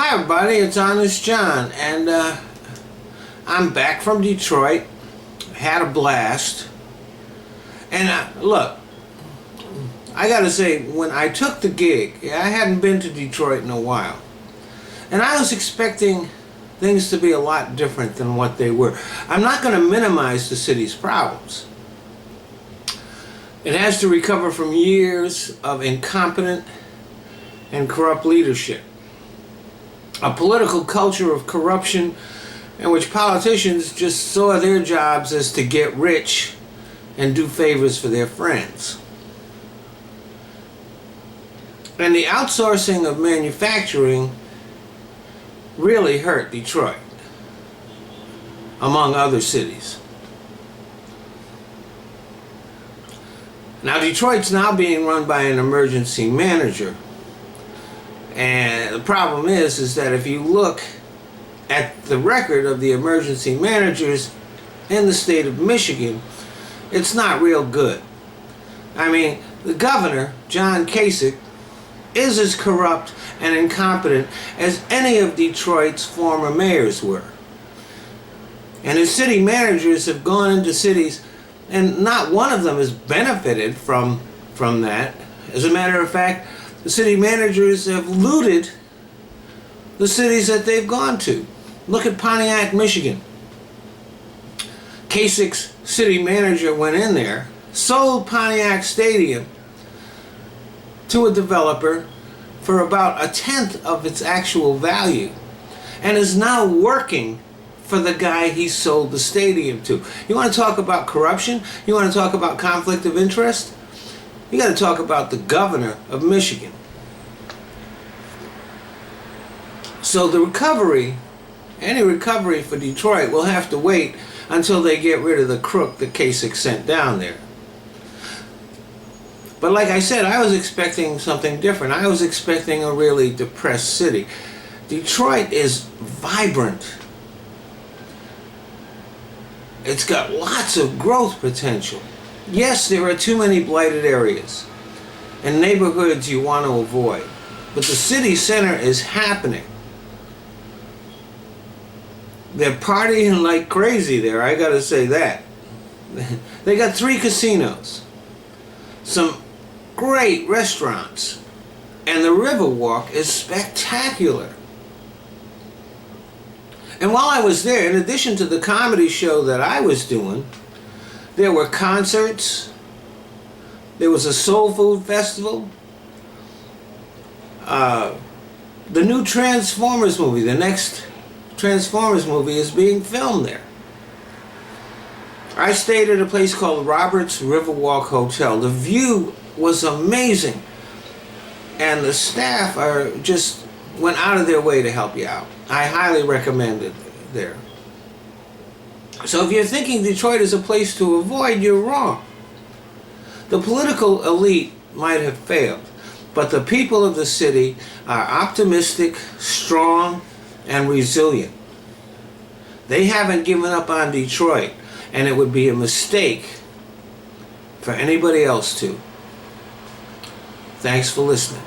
Hi everybody, it's Honest John, and I'm back from Detroit. Had a blast. And look, I gotta say, when I took the gig, I hadn't been to Detroit in a while. And I was expecting things to be a lot different than what they were. I'm not going to minimize the city's problems. It has to recover from years of incompetent and corrupt leadership. A political culture of corruption in which politicians just saw their jobs as to get rich and do favors for their friends. And the outsourcing of manufacturing really hurt Detroit, among other cities. Now, Detroit's now being run by an emergency manager. And the problem is that if you look at the record of the emergency managers in the state of Michigan, it's not real good. I mean, the governor, John Kasich, is as corrupt and incompetent as any of Detroit's former mayors were. And his city managers have gone into cities, and not one of them has benefited from that. As a matter of fact, the city managers have looted the cities that they've gone to. Look at Pontiac, Michigan. Kasich's city manager went in there, sold Pontiac Stadium to a developer for about 1/10 of its actual value, and is now working for the guy he sold the stadium to. You want to talk about corruption? You want to talk about conflict of interest? You got to talk about the governor of Michigan. So the recovery, any recovery for Detroit, will have to wait until they get rid of the crook that Kasich sent down there. But like I said, I was expecting something different. I was expecting a really depressed city. Detroit is vibrant. It's got lots of growth potential. Yes, there are too many blighted areas and neighborhoods you want to avoid. But the city center is happening. They're partying like crazy there, I gotta say that. They got 3 casinos, some great restaurants, and the Riverwalk is spectacular. And while I was there, in addition to the comedy show that I was doing, there were concerts, there was a soul food festival, the new Transformers movie, the next Transformers movie is being filmed there. I stayed at a place called Roberts Riverwalk Hotel. The view was amazing, and the staff just went out of their way to help you out. I highly recommend it there. So if you're thinking Detroit is a place to avoid, you're wrong. The political elite might have failed, but the people of the city are optimistic, strong, and resilient. They haven't given up on Detroit, and it would be a mistake for anybody else to. Thanks for listening.